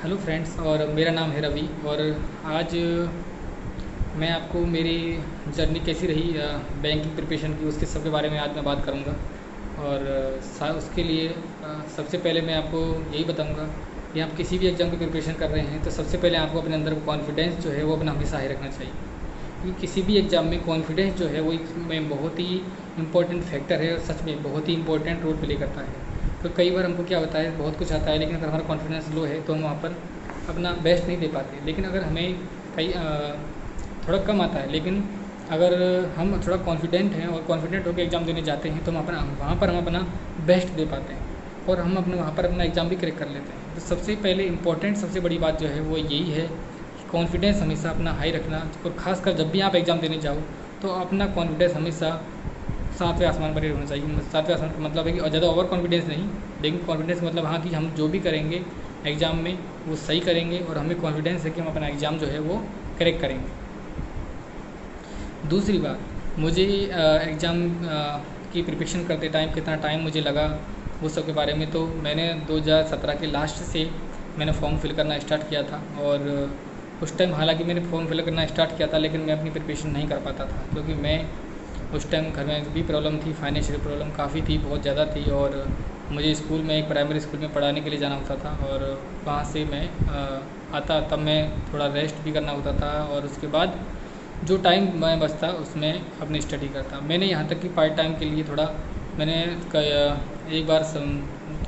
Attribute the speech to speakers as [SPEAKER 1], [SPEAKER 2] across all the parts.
[SPEAKER 1] Hello friends, और मेरा नाम है रवि। और आज मैं आपको मेरी जर्नी कैसी रही बैंकिंग प्रिपरेशन की, उसके सब के बारे में आज मैं बात करूंगा। और उसके लिए सबसे पहले मैं आपको यही बताऊंगा कि आप किसी भी एग्ज़ाम की प्रिपरेशन कर रहे हैं तो सबसे पहले आपको अपने अंदर कॉन्फिडेंस जो है वो अपना हमेशा हाई रखना चाहिए, क्योंकि किसी भी एग्ज़ाम में कॉन्फिडेंस जो है वो इसमें बहुत ही इंपॉर्टेंट फैक्टर है और सच में बहुत ही इंपॉर्टेंट रोल प्ले करता है। तो कई बार हमको क्या होता है, बहुत कुछ आता है लेकिन अगर हमारा कॉन्फिडेंस लो है तो हम वहाँ पर अपना बेस्ट नहीं दे पाते। लेकिन अगर हमें कई थोड़ा कम आता है, लेकिन अगर हम थोड़ा कॉन्फिडेंट हैं और कॉन्फिडेंट होकर एग्ज़ाम देने जाते हैं तो हम अपना वहाँ पर हम अपना बेस्ट दे पाते हैं और हम अपने वहाँ पर अपना एग्ज़ाम भी क्रैक कर लेते हैं। तो सबसे पहले इम्पोर्टेंट सबसे बड़ी बात जो है वो यही है कि कॉन्फिडेंस हमेशा अपना हाई रखना। और ख़ासकर जब भी आप एग्ज़ाम देने जाओ तो अपना कॉन्फिडेंस हमेशा सातवें आसमान पर ही होना चाहिए। सातवें आसमान का मतलब है कि ज़्यादा ओवर कॉन्फिडेंस नहीं, लेकिन कॉन्फिडेंस का मतलब हाँ कि हम जो भी करेंगे एग्ज़ाम में वो सही करेंगे और हमें कॉन्फिडेंस है कि हम अपना एग्ज़ाम जो है वो क्रैक करेंगे। दूसरी बात, मुझे एग्ज़ाम की प्रिपरेशन करते टाइम कितना टाइम मुझे लगा वो सब के बारे में, तो मैंने 2017 के लास्ट से मैंने फॉर्म फिल करना स्टार्ट किया था। और उस टाइम हालांकि मैंने फॉर्म फिल करना स्टार्ट किया था लेकिन मैं अपनी प्रिपरेशन नहीं कर पाता था, क्योंकि मैं उस टाइम घर में भी प्रॉब्लम थी, फाइनेंशियल प्रॉब्लम काफ़ी थी, बहुत ज़्यादा थी। और मुझे स्कूल में एक प्राइमरी स्कूल में पढ़ाने के लिए जाना होता था और वहाँ से मैं आता तब मैं थोड़ा रेस्ट भी करना होता था और उसके बाद जो टाइम मैं बचता उसमें अपनी स्टडी करता। मैंने यहाँ तक कि पार्ट टाइम के लिए थोड़ा मैंने एक बार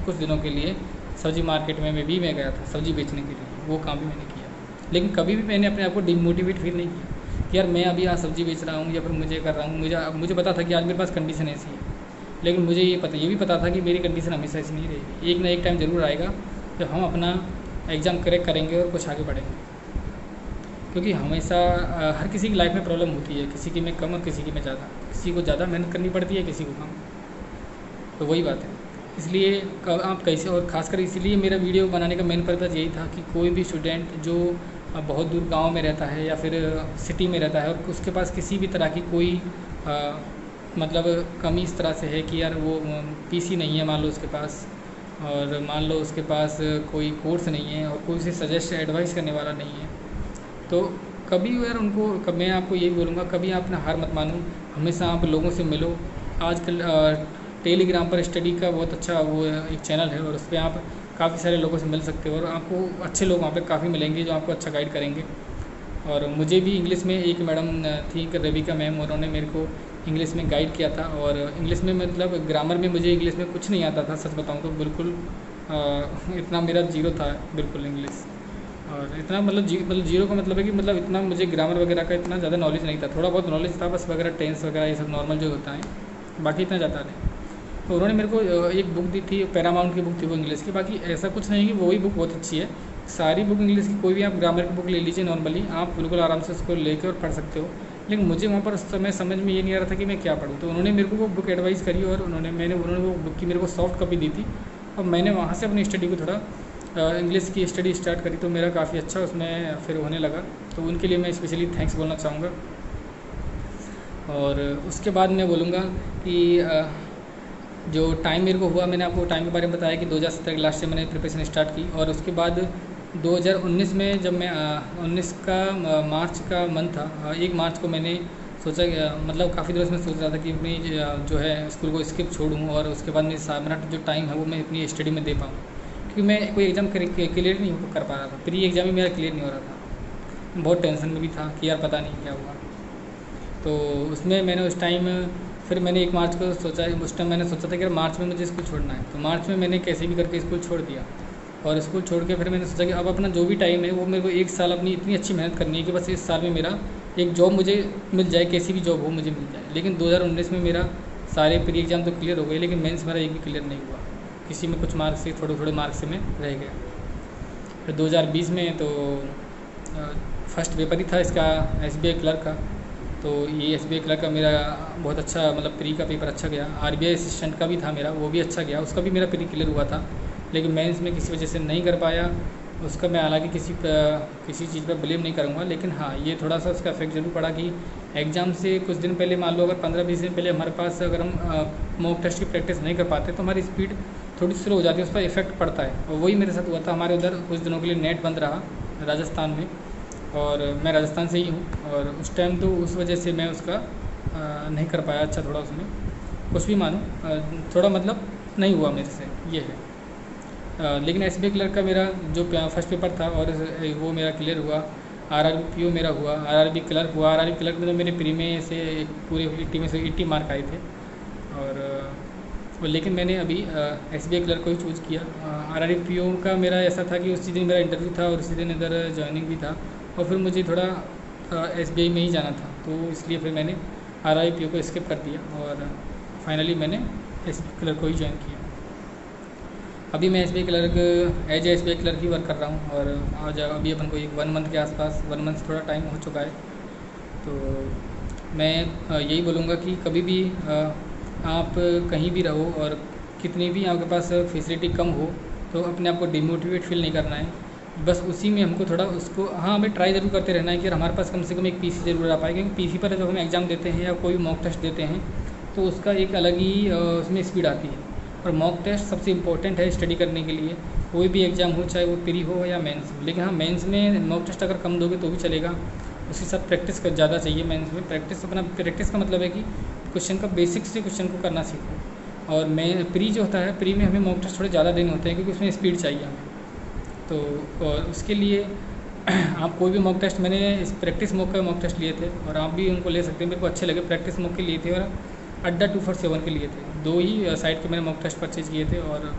[SPEAKER 1] कुछ दिनों के लिए सब्ज़ी मार्केट में मैं गया था सब्ज़ी बेचने के लिए, वो काम भी मैंने किया। लेकिन कभी भी मैंने अपने आप को डिमोटिवेट फील नहीं किया कि यार मैं अभी यहाँ सब्ज़ी बेच रहा हूँ या फिर मुझे कर रहा हूँ। मुझे पता था कि आज मेरे पास कंडीशन ऐसी है, लेकिन मुझे ये भी पता था कि मेरी कंडीशन हमेशा ऐसी नहीं रहेगी। एक ना एक टाइम ज़रूर आएगा जब हम अपना एग्ज़ाम क्रैक करेंगे और कुछ आगे बढ़ेंगे। क्योंकि हमेशा हर किसी की लाइफ में प्रॉब्लम होती है, किसी की में कम और किसी की में ज़्यादा, किसी को ज़्यादा मेहनत करनी पड़ती है, किसी को कम। तो वही बात है। इसलिए आप कैसे, और ख़ासकर इसीलिए मेरा वीडियो बनाने का मेन पर्पज़ यही था कि कोई भी स्टूडेंट जो बहुत दूर गांव में रहता है या फिर सिटी में रहता है और उसके पास किसी भी तरह की कोई मतलब कमी इस तरह से है कि यार वो पीसी नहीं है मान लो उसके पास, और मान लो उसके पास कोई कोर्स नहीं है और कोई उसे सजेस्ट एडवाइस करने वाला नहीं है, तो कभी यार मैं आपको यही बोलूँगा, कभी आप ना हार मत मानो, हमेशा आप लोगों से मिलो। आजकल टेलीग्राम पर स्टडी का बहुत अच्छा वो एक चैनल है और उस पर आप काफ़ी सारे लोगों से मिल सकते हो और आपको अच्छे लोग वहाँ पे काफ़ी मिलेंगे जो आपको अच्छा गाइड करेंगे। और मुझे भी इंग्लिश में एक मैडम थी रविका मैम, उन्होंने मेरे को इंग्लिश में गाइड किया था। और इंग्लिश में मतलब ग्रामर में मुझे इंग्लिश में कुछ नहीं आता था, सच बताऊँ तो बिल्कुल इतना मेरा जीरो था बिल्कुल इंग्लिश। और इतना मतलब जीरो का मतलब है कि मतलब इतना मुझे ग्रामर वगैरह का इतना ज़्यादा नॉलेज नहीं था, थोड़ा बहुत नॉलेज था बस, वगैरह टेंस वगैरह ये सब नॉर्मल जो होता है, बाकी इतना ज़्यादा नहीं। तो उन्होंने मेरे को एक बुक दी थी, पैरामाउंट की बुक थी वो इंग्लिश की। बाकी ऐसा कुछ नहीं कि वही बुक बहुत अच्छी है, सारी बुक इंग्लिश की कोई भी आप ग्रामर की बुक ले लीजिए नॉर्मली, आप बिल्कुल आराम से उसको लेके और पढ़ सकते हो। लेकिन मुझे वहाँ पर उस समय समझ में ये नहीं आ रहा था कि मैं क्या पढ़ूँ, तो उन्होंने मेरे को वो बुक एडवाइस करी और उन्होंने वो बुक की मेरे को सॉफ्ट कॉपी दी थी और मैंने वहाँ से अपनी स्टडी को थोड़ा इंग्लिश की स्टडी स्टार्ट करी, तो मेरा काफ़ी अच्छा उसमें फिर होने लगा। तो उनके लिए मैं स्पेशली थैंक्स बोलना चाहूँगा। और उसके बाद मैं बोलूँगा कि जो टाइम मेरे को हुआ, मैंने आपको टाइम के बारे में बताया कि 2017 के लास्ट से मैंने प्रिपरेशन स्टार्ट की। और उसके बाद 2019 में जब मैं 19 का मार्च का मंथ था, 1 मार्च को मैंने सोचा मतलब काफ़ी दिनों से मैं सोच रहा था कि अपनी जो है स्कूल को स्किप छोड़ूँ और उसके बाद मेरा जो टाइम है वो मैं अपनी स्टडी में दे पाऊँ, क्योंकि मैं कोई एग्ज़ाम क्लियर नहीं कर पा रहा था, प्री एग्ज़ाम ही मेरा क्लियर नहीं हो रहा था। बहुत टेंशन में भी था कि यार पता नहीं क्या हुआ। तो उसमें मैंने उस टाइम फिर मैंने 1 मार्च को सोचा, उस टाइम मैंने सोचा था कि मार्च में मुझे स्कूल छोड़ना है, तो मार्च में मैंने कैसे भी करके स्कूल छोड़ दिया। और स्कूल छोड़ के फिर मैंने सोचा कि अब अपना जो भी टाइम है वो मेरे को 1 साल अपनी इतनी अच्छी मेहनत करनी है कि बस इस साल में मेरा एक जॉब मुझे मिल जाए, कैसी भी जॉब हो मुझे मिल जाए। लेकिन 2019 में मेरा सारे प्री एग्ज़ाम तो क्लियर हो गए, लेकिन मेंस मेरा एक भी क्लियर नहीं हुआ, किसी में कुछ मार्क्स से थोड़े मार्क्स से मैं रह गया। फिर 2020 में तो फर्स्ट पेपर ही था इसका SBI क्लर्क का, तो ये SBI क्लर्क का मेरा बहुत अच्छा मतलब प्री का पेपर अच्छा गया। RBI असिस्टेंट का भी था मेरा, वो भी अच्छा गया, उसका भी मेरा प्री क्लियर हुआ था। लेकिन मेंस में किसी वजह से नहीं कर पाया उसका। मैं हालांकि किसी चीज़ पर ब्लेम नहीं करूँगा, लेकिन हाँ ये थोड़ा सा उसका इफेक्ट जरूर पड़ा कि एग्ज़ाम से कुछ दिन पहले, मान लो अगर 15-20 दिन पहले हमारे पास अगर हम मॉक टेस्ट की प्रैक्टिस नहीं कर पाते तो हमारी स्पीड थोड़ी स्लो हो जाती है, उस पर इफ़ेक्ट पड़ता है। और वही मेरे साथ हुआ था। हमारे उधर कुछ दिनों के लिए नेट बंद रहा राजस्थान में, और मैं राजस्थान से ही हूँ, और उस टाइम तो उस वजह से मैं उसका नहीं कर पाया अच्छा थोड़ा उसमें, कुछ भी मानो थोड़ा मतलब नहीं हुआ मेरे से, ये है। लेकिन SBI क्लर्क का मेरा जो फर्स्ट पेपर था और वो मेरा क्लियर हुआ। RRB PO मेरा हुआ, RRB क्लर्क हुआ। RRB क्लर्क में तो मेरे प्री में से पूरे 80 में से 80 मार्क आए थे। और लेकिन मैंने अभी SBI क्लर्क को ही चूज़ किया। RRB PO का मेरा ऐसा था कि उसी दिन मेरा इंटरव्यू था और उसी दिन इधर ज्वाइनिंग भी था, और फिर मुझे थोड़ा SBI में ही जाना था, तो इसलिए फिर मैंने RRB PO को स्किप कर दिया और फाइनली मैंने SBI क्लर्क को ही ज्वाइन किया। अभी मैं SBI clerk as SBI clerk ही वर्क कर रहा हूँ, और आज अभी अपन को एक 1 मंथ के आसपास, 1 मंथ से थोड़ा टाइम हो चुका है। तो मैं यही बोलूँगा कि कभी भी आप कहीं भी रहो और कितनी भी आपके पास फैसिलिटी कम हो, तो अपने आप को डिमोटिवेट फील नहीं करना है। बस उसी में हमको थोड़ा उसको, हाँ, हमें ट्राई ज़रूर करते रहना है कि हमारे पास कम से कम एक PC ज़रूर आ पाए, क्योंकि PC पर जब हम एग्ज़ाम देते हैं या कोई मॉक टेस्ट देते हैं तो उसका एक अलग ही उसमें स्पीड आती है। और मॉक टेस्ट सबसे इम्पोर्टेंट है स्टडी करने के लिए, कोई भी एग्ज़ाम हो, चाहे वो प्री हो या मेंस हो। लेकिन हाँ, मेंस में मॉक टेस्ट अगर कम दोगे तो भी चलेगा, उसके साथ प्रैक्टिस कर ज़्यादा चाहिए। मेंस में प्रैक्टिस का मतलब है कि क्वेश्चन का बेसिक से क्वेश्चन को करना सीखो। और मैं प्री जो होता है, प्री में हमें मॉक टेस्ट थोड़े ज़्यादा देने होते हैं, क्योंकि उसमें स्पीड चाहिए हमें। तो और उसके लिए आप कोई भी मॉक टेस्ट, मैंने इस प्रैक्टिस मॉक का मॉक टेस्ट लिए थे, और आप भी उनको ले सकते हैं। मेरे को अच्छे लगे, प्रैक्टिस मॉक के लिए थे और अड्डा 247 के लिए थे। 2 ही साइट के मैंने मॉक टेस्ट परचेज़ किए थे, और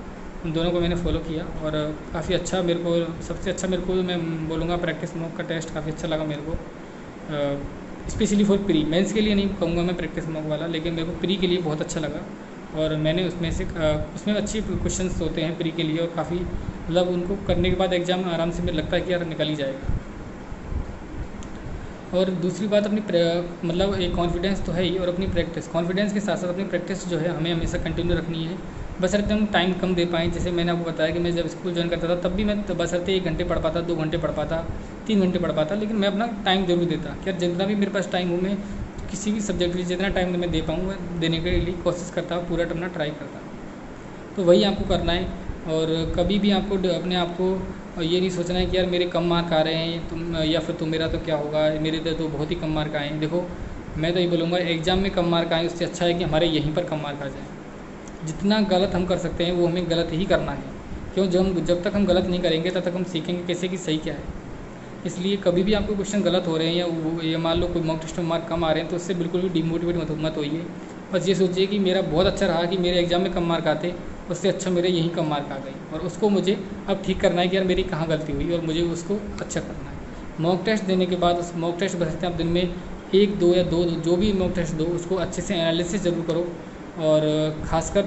[SPEAKER 1] उन दोनों को मैंने फॉलो किया, और काफ़ी अच्छा मेरे को, सबसे अच्छा मेरे को मैं बोलूँगा प्रैक्टिस मॉक का टेस्ट काफ़ी अच्छा लगा मेरे को। स्पेशली फॉर प्री, मेंस के लिए नहीं कहूँगा मैं प्रैक्टिस मॉक वाला, लेकिन मेरे को प्री के लिए बहुत अच्छा लगा। और मैंने उसमें से उसमें अच्छी क्वेश्चंस होते हैं प्री के लिए, और काफ़ी मतलब उनको करने के बाद एग्ज़ाम आराम से मुझे लगता है कि यार निकल ही जाएगा। और दूसरी बात, अपनी मतलब एक कॉन्फिडेंस तो है ही, और अपनी प्रैक्टिस, कॉन्फिडेंस के साथ साथ अपनी प्रैक्टिस जो है हमें हमेशा कंटिन्यू रखनी है। बशर्ते हम टाइम कम दे पाएँ। जैसे मैंने आपको बताया कि मैं जब स्कूल ज्वाइन करता था तब भी मैं बशर्ते 1 घंटे पढ़ पाता, 2 घंटे पढ़ पाता, 3 घंटे पढ़ पाता, लेकिन मैं अपना टाइम ज़रूर देता कि यार जितना भी मेरे पास टाइम हो, मैं किसी भी सब्जेक्ट के लिए जितना टाइम मैं दे पाऊँ मैं देने के लिए कोशिश करता, पूरा अपना ट्राई करता। तो वही आपको करना है। और कभी भी आपको अपने आप को ये नहीं सोचना है कि यार मेरे कम मार्क आ रहे हैं, तुम या फिर तुम मेरा तो क्या होगा, मेरे तो बहुत ही कम मार्क आए हैं। देखो, मैं तो ये बोलूँगा, एग्ज़ाम में कम मार्क आए उससे अच्छा है कि हमारे यहीं पर कम मार्क आ जाए। जितना गलत हम कर सकते हैं वो हमें गलत ही करना है, क्यों, जब तक हम गलत नहीं करेंगे तब तक हम सीखेंगे कैसे कि सही क्या है। इसलिए कभी भी आपको क्वेश्चन गलत हो रहे हैं, या मान लो कोई मॉक टेस्ट में मार्क कम आ रहे हैं, तो उससे बिल्कुल भी डिमोटिवेट मत होइए। बस ये सोचिए कि मेरा बहुत अच्छा रहा कि मेरे एग्ज़ाम में कम मार्क आते, उससे अच्छा मेरे यहीं कम मार्क आ गए, और उसको मुझे अब ठीक करना है कि यार मेरी कहाँ गलती हुई और मुझे उसको अच्छा करना है। मॉक टेस्ट देने के बाद उस मॉक टेस्ट बचते हैं आप दिन में 1, 2 या 2 जो भी मॉक टेस्ट दो, उसको अच्छे से एनालिसिस ज़रूर करो। और ख़ासकर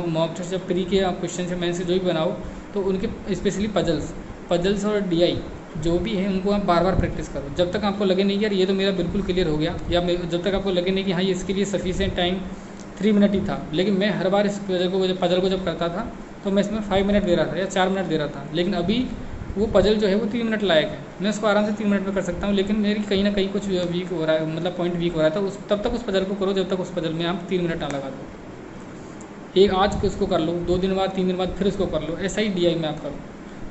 [SPEAKER 1] मॉक टेस्ट जब प्री के आप क्वेश्चन से मेन से जो भी बनाओ, तो उनके स्पेशली पजल्स और DI जो भी है उनको आप बार बार प्रैक्टिस करो, जब तक आपको लगे नहीं यार ये तो मेरा बिल्कुल क्लियर हो गया, या जब तक आपको लगे नहीं कि हाँ ये इसके लिए सफिशिएंट टाइम 3 मिनट ही था। लेकिन मैं हर बार इस पजल को जब करता था तो मैं इसमें 5 मिनट दे रहा था या 4 मिनट दे रहा था, लेकिन अभी वो पजल जो है वो 3 मिनट लायक है, मैं उसको आराम से 3 मिनट में कर सकता हूँ। लेकिन मेरी कहीं ना कहीं कुछ वीक हो रहा है, मतलब पॉइंट वीक हो रहा था, तब तक उस पजल को करो जब तक उस पजल में आप 3 मिनट ना लगा दो। एक आज उसको कर लो, 2 दिन बाद, 3 दिन बाद फिर उसको कर लो, ऐसा ही DI में आप करो।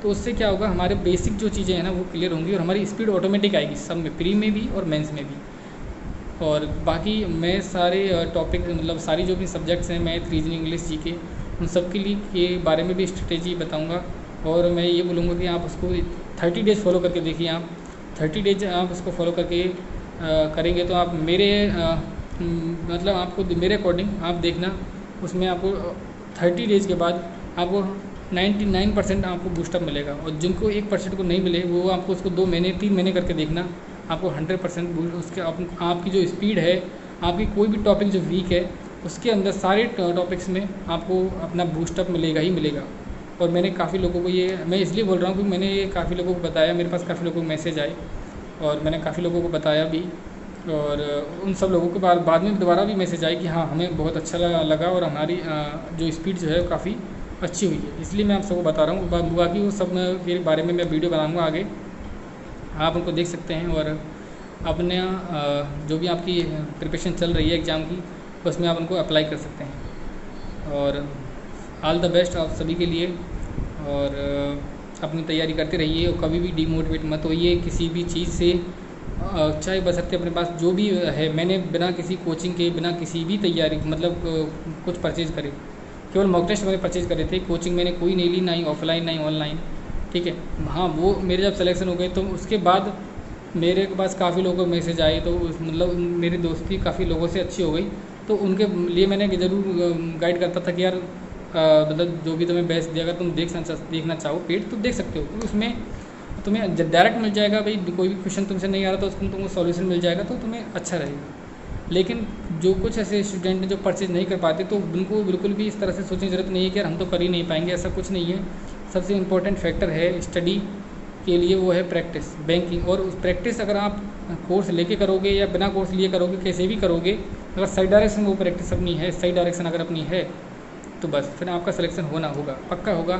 [SPEAKER 1] तो उससे क्या होगा, हमारे बेसिक जो चीज़ें हैं ना वो क्लियर होंगी, और हमारी स्पीड ऑटोमेटिक आएगी सब में, प्री में भी और मेंस में भी। और बाकी मैं सारे टॉपिक, मतलब सारी जो भी सब्जेक्ट्स हैं, मैथ, रीजनिंग, इंग्लिश, GK, उन सब के लिए के बारे में भी स्ट्रेटेजी बताऊंगा। और मैं ये बोलूँगा कि आप उसको 30 डेज़ फॉलो करके देखिए। आप 30 डेज आप उसको फॉलो करके करेंगे तो आप मेरे मतलब आपको मेरे अकॉर्डिंग आप देखना, उसमें आपको 30 डेज़ के बाद आपको 99% आपको बूस्टअप मिलेगा। और जिनको 1% को नहीं मिले वो आपको उसको 2 महीने 3 महीने करके देखना, आपको 100% उसके आपकी जो स्पीड है, आपकी कोई भी टॉपिक जो वीक है उसके अंदर सारे टॉपिक्स में आपको अपना बूस्टअप मिलेगा ही मिलेगा। और मैंने काफ़ी लोगों को ये मैं इसलिए बोल रहा हूँ कि मैंने ये काफ़ी लोगों को बताया, मेरे पास काफ़ी लोगों को मैसेज आए और मैंने काफ़ी लोगों को बताया भी, और उन सब लोगों के बाद में दोबारा भी मैसेज आए कि हाँ हमें बहुत अच्छा लगा और हमारी जो स्पीड जो है काफ़ी अच्छी हुई है। इसलिए मैं आप सबको बता रहा हूँ। बाकी वो सब के बारे में मैं वीडियो बनाऊँगा आगे, आप उनको देख सकते हैं। और अपने जो भी आपकी प्रिपरेशन चल रही है एग्ज़ाम की, उसमें आप उनको अप्लाई कर सकते हैं। और ऑल द बेस्ट आप सभी के लिए। और अपनी तैयारी करते रहिए और कभी भी डिमोटिवेट मत होइए किसी भी चीज़ से। चाहे बशर्ते अपने पास जो भी है, मैंने बिना किसी कोचिंग के, बिना किसी भी तैयारी मतलब कुछ परचेज़ करे, केवल मॉक टेस्ट मैंने परचेज़ करे थे। कोचिंग मैंने कोई नहीं ली, ना ही ऑफलाइन ना ही ऑनलाइन, ठीक है। हाँ, वो मेरे जब सिलेक्शन हो गए तो उसके बाद मेरे पास काफ़ी लोगों के मैसेज आए, तो मतलब मेरी दोस्ती काफ़ी लोगों से अच्छी हो गई। तो उनके लिए मैंने ज़रूर गाइड करता था कि यार मतलब जो भी तुम्हें बेस्ट दिया, अगर तुम देखना चाहो पेड तो देख सकते हो, क्योंकि उसमें तुम्हें डायरेक्ट मिल जाएगा। भाई कोई भी क्वेश्चन तुमसे नहीं आ रहा तो उसको तुमको सॉल्यूशन मिल जाएगा, तो तुम्हें अच्छा रहेगा। लेकिन जो कुछ ऐसे स्टूडेंट हैं जो परचेज नहीं कर पाते, तो उनको बिल्कुल भी इस तरह से सोचने की ज़रूरत नहीं है कि यार हम तो कर ही नहीं पाएंगे, ऐसा कुछ नहीं है। सबसे इम्पोर्टेंट फैक्टर है स्टडी के लिए वो है प्रैक्टिस, बैंकिंग। और उस प्रैक्टिस अगर आप कोर्स लेके करोगे या बिना कोर्स लिए करोगे, कैसे भी करोगे, अगर सही डायरेक्शन वो प्रैक्टिस अपनी है, सही डायरेक्शन अगर अपनी है, तो बस फिर आपका सिलेक्शन होना होगा, पक्का होगा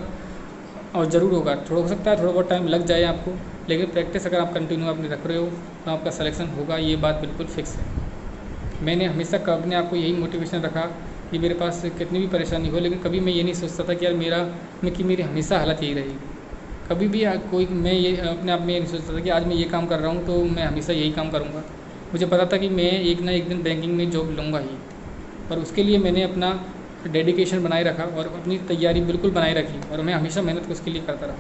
[SPEAKER 1] और ज़रूर होगा। थोड़ा हो सकता है थोड़ा बहुत टाइम लग जाए आपको, लेकिन प्रैक्टिस अगर आप कंटिन्यू अपनी रख रहे हो तो आपका सिलेक्शन होगा, ये बात बिल्कुल फिक्स है। मैंने हमेशा अपने आप को यही मोटिवेशन रखा कि मेरे पास कितनी भी परेशानी हो, लेकिन कभी मैं ये नहीं सोचता था कि यार मेरी हमेशा हालत यही रहेगी। कभी भी मैं ये अपने आप में ये नहीं सोचता था कि आज मैं ये काम कर रहा हूँ तो मैं हमेशा यही काम करूँगा। मुझे पता था कि मैं एक ना एक दिन बैंकिंग में जॉब लूँगा ही, और उसके लिए मैंने अपना डेडिकेशन बनाए रखा और अपनी तैयारी बिल्कुल बनाए रखी, और मैं हमेशा मेहनत उसके लिए करता रहा।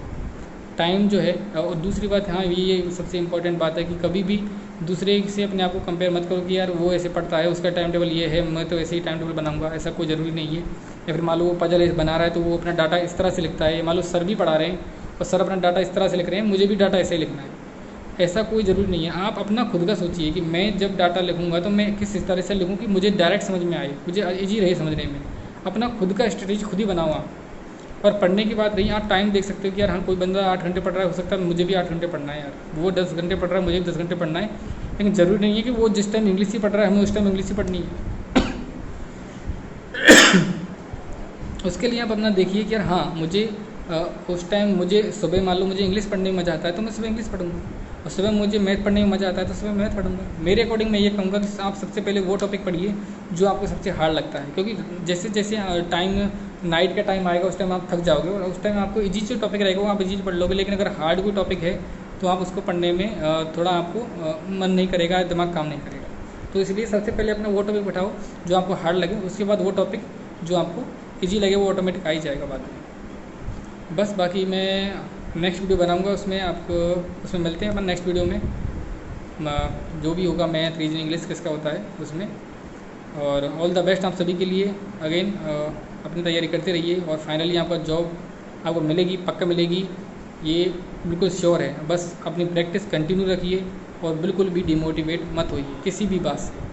[SPEAKER 1] टाइम जो है, और दूसरी बात, हाँ ये सबसे इम्पोर्टेंट बात है कि कभी भी दूसरे से अपने आप को कंपेयर मत करो कि यार वो ऐसे पढ़ता है, उसका टाइम टेबल ये है, मैं तो ऐसे ही टाइम टेबल बनाऊंगा। ऐसा कोई ज़रूरी नहीं है। या फिर मान लो वो पजल बना रहा है तो वो अपना डाटा इस तरह से लिखता है, मान लो सर भी पढ़ा रहे हैं और सर अपना डाटा इस तरह से लिख रहे हैं, मुझे भी डाटा ऐसे ही लिखना है। ऐसा कोई ज़रूरी नहीं है। आप अपना खुद का सोचिए कि मैं जब डाटा लिखूंगा तो मैं किस तरह से लिखूँ कि मुझे डायरेक्ट समझ में आए, मुझे ईजी रहे समझने में। अपना खुद का स्ट्रेटेजी खुद ही बनाओ आप। और पढ़ने की बात रही, आप टाइम देख सकते हो कि यार हाँ कोई बंदा 8 घंटे पढ़ रहा है, हो सकता है मुझे भी 8 घंटे पढ़ना है, यार वो 10 घंटे पढ़ रहा है, मुझे भी 10 घंटे पढ़ना है। लेकिन ज़रूरी नहीं है कि वो जिस टाइम इंग्लिश ही पढ़ रहा है हमें उस टाइम इंग्लिश ही पढ़नी है। उसके लिए आप अपना देखिए कि यार हाँ मुझे उस टाइम मुझे सुबह मान लो मुझे इंग्लिश पढ़ने में मज़ा आता है तो मैं सुबह इंग्लिश पढ़ूंगा, और सुबह मुझे मैथ पढ़ने में मज़ा आता है तो सुबह मैथ पढ़ूंगा। मेरे अकॉर्डिंग मैं ये कहूँगा कि आप सबसे पहले वो टॉपिक पढ़िए जो आपको सबसे हार्ड लगता है, क्योंकि जैसे जैसे टाइम नाइट का टाइम आएगा उस टाइम आप थक जाओगे, और उस टाइम आपको इजी जो टॉपिक रहेगा वो आप इजी पढ़ लोगे। लेकिन अगर हार्ड कोई टॉपिक है तो आप उसको पढ़ने में थोड़ा आपको मन नहीं करेगा, दिमाग काम नहीं करेगा। तो इसलिए सबसे पहले अपना वो टॉपिक बैठाओ जो आपको हार्ड लगे, उसके बाद वो टॉपिक जो आपको ईजी लगे वो ऑटोमेटिक आ ही जाएगा बाद में। बस बाकी मैं नेक्स्ट वीडियो बनाऊंगा, उसमें आपको उसमें मिलते हैं अपन नेक्स्ट वीडियो में। जो भी होगा मैथ रीजनिंग इंग्लिश किसका होता है उसमें। और ऑल द बेस्ट आप सभी के लिए। अगेन अपनी तैयारी करते रहिए और फाइनली आपका जॉब आपको मिलेगी, पक्का मिलेगी, ये बिल्कुल श्योर है। बस अपनी प्रैक्टिस कंटिन्यू रखिए और बिल्कुल भी डिमोटिवेट मत होइए किसी भी बात से।